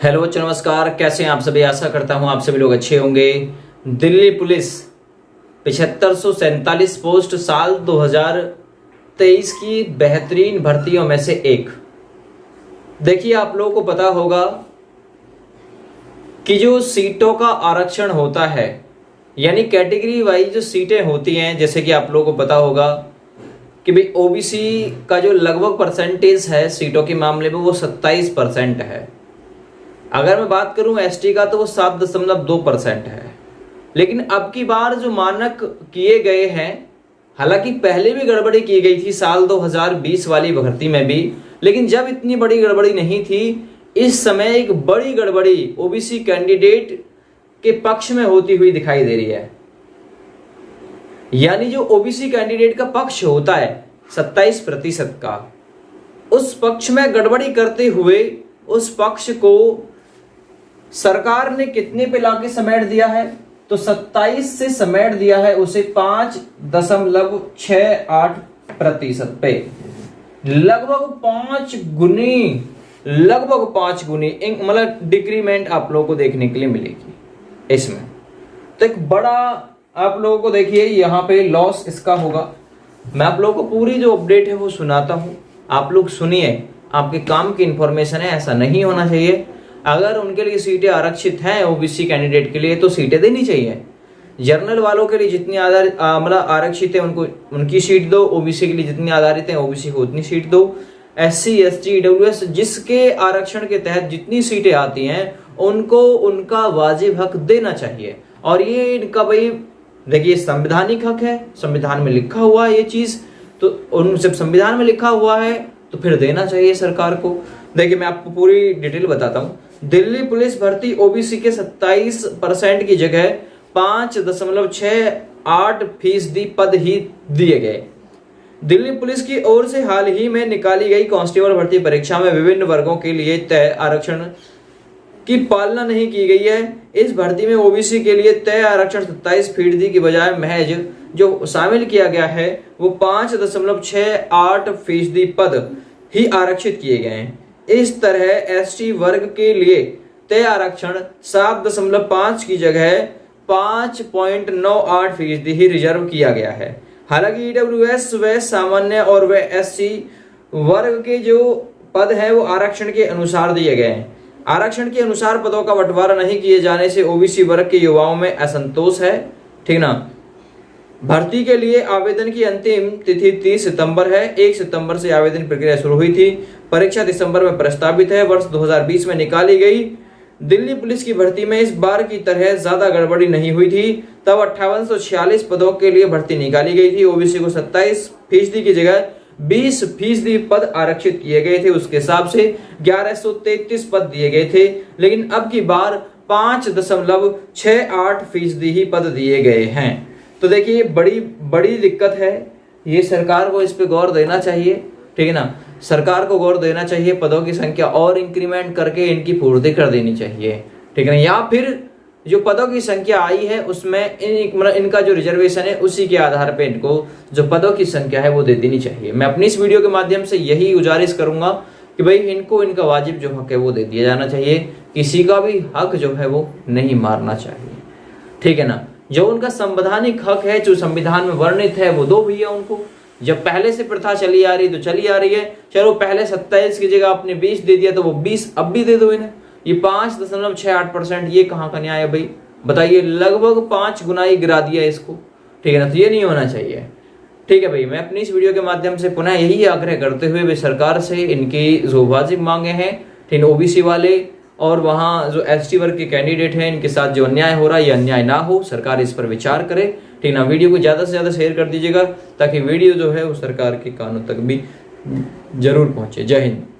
Hello बच्चों, नमस्कार। कैसे हैं आप सभी? आशा करता हूं आप सभी लोग अच्छे होंगे। दिल्ली पुलिस 7547 पोस्ट साल 2023 की बेहतरीन भर्तियों में से एक। देखिए, आप लोगों को पता होगा कि जो सीटों का आरक्षण होता है, यानी कैटेगरी वाइज जो सीटें होती हैं, जैसे कि आप लोगों को पता होगा कि भाई ओबीसी का जो लगभग परसेंटेज है सीटों के मामले में वो 27% है। अगर मैं बात करूं एसटी का तो वो 7.2% है। लेकिन अब की बार जो मानक किए गए हैं, हालांकि पहले भी गड़बड़ी की गई थी साल 2020 वाली भर्ती में भी, लेकिन जब इतनी बड़ी गड़बड़ी नहीं थी, इस समय एक बड़ी गड़बड़ी ओबीसी कैंडिडेट के पक्ष में होती हुई दिखाई दे रही है। यानी जो ओबीसी कैंडिडेट का पक्ष होता है 27% का, उस पक्ष में गड़बड़ी करते हुए उस पक्ष को सरकार ने कितने पे लाके समेट दिया है? तो 27 से समेट दिया है उसे 5.68% पे। लगभग 5 गुनी मतलब डिक्रीमेंट आप लोगों को देखने के लिए मिलेगी इसमें। तो एक बड़ा आप लोगों को देखिए यहाँ पे लॉस इसका होगा। मैं आप लोगों को पूरी जो अपडेट है वो सुनाता हूँ, आप लोग सुनिए। आपके काम की इंफॉर्मेशन है, ऐसा नहीं होना चाहिए। अगर उनके लिए सीटें आरक्षित हैं ओबीसी कैंडिडेट के लिए तो सीटें देनी चाहिए। जर्नल वालों के लिए जितनी मतलब आरक्षित है उनको उनकी सीट दो, ओबीसी के लिए जितनी आधारित है ओबीसी को उतनी सीट दो। एससी एसटी ईडब्ल्यूएस जिसके आरक्षण के तहत जितनी सीटें आती हैं उनको उनका वाजिब हक देना चाहिए। और ये इनका भाई देखिए संवैधानिक हक है, संविधान में लिखा हुआ है ये चीज, तो उन जब संविधान में लिखा हुआ है तो फिर देना चाहिए सरकार को। देखिए मैं आपको पूरी डिटेल बताता हूँ। दिल्ली पुलिस भर्ती ओबीसी के 27% की जगह 5.68% पद ही दिए गए। दिल्ली पुलिस की ओर से हाल ही में निकाली गई कांस्टेबल भर्ती परीक्षा में विभिन्न वर्गों के लिए तय आरक्षण की पालना नहीं की गई है। इस भर्ती में ओबीसी के लिए तय आरक्षण 27% की बजाय महज जो शामिल किया गया है वो 5.68% पद ही आरक्षित किए गए हैं। इस तरह एसटी वर्ग के लिए तय आरक्षण 7.5 की जगह 5.98% ही रिजर्व किया गया है। हालांकि ईडब्ल्यूएस व सामान्य और व एससी वर्ग के जो पद हैं वो आरक्षण के अनुसार दिए गए हैं। आरक्षण के अनुसार पदों का बंटवारा नहीं किए जाने से ओबीसी वर्ग के युवाओं में असंतोष है। ठीक ना। भर्ती के लिए आवेदन की अंतिम तिथि 30 सितंबर है। 1 सितंबर से आवेदन प्रक्रिया शुरू हुई थी। परीक्षा दिसंबर में प्रस्तावित है। वर्ष 2020 में निकाली गई दिल्ली पुलिस की भर्ती में इस बार की तरह ज्यादा गड़बड़ी नहीं हुई थी। तब 5846 पदों के लिए भर्ती निकाली गई थी। ओबीसी को 27% की जगह 20% पद आरक्षित किए गए थे। उसके हिसाब से 1133 पद दिए गए थे। लेकिन अब की बार 5.68% ही पद दिए गए हैं। तो देखिए बड़ी दिक्कत है। ये सरकार को इस पे गौर देना चाहिए। ठीक है ना। सरकार को गौर देना चाहिए। पदों की संख्या और इंक्रीमेंट करके इनकी पूर्ति कर देनी चाहिए। ठीक है ना। या फिर जो पदों की संख्या आई है उसमें इनका जो रिजर्वेशन है उसी के आधार पे इनको जो पदों की संख्या है वो दे देनी चाहिए। मैं अपनी इस वीडियो के माध्यम से यही गुजारिश करूंगा कि भाई इनको इनका वाजिब जो हक है वो दे दिया जाना चाहिए। किसी का भी हक जो है वो नहीं मारना चाहिए। ठीक है ना। जो उनका संवैधानिक हक है जो संविधान में वर्णित है वो दो भैया उनको। जब पहले से प्रथा चली आ रही तो चली आ रही है। चलो पहले 27 की जगह आपने 20 दे दिया तो वो 20 अब भी दे दो इन्हें। ये 5.68% ये कहाँ का न्याय है भाई? बताइए। लगभग 5 गुना ही गिरा दिया इसको। ठीक है ना। तो ये नहीं होना चाहिए। ठीक है भाई। मैं अपनी इस वीडियो के माध्यम से पुनः यही आग्रह करते हुए वे सरकार से इनकी जो वाजिब मांगे हैं, ठीक ओबीसी वाले और वहाँ जो एसटी वर्ग के कैंडिडेट हैं, इनके साथ जो अन्याय हो रहा है ये अन्याय ना हो, सरकार इस पर विचार करे। ठीक ना। वीडियो को ज़्यादा से ज़्यादा शेयर कर दीजिएगा ताकि वीडियो जो है वो सरकार के कानों तक भी जरूर पहुँचे। जय हिंद।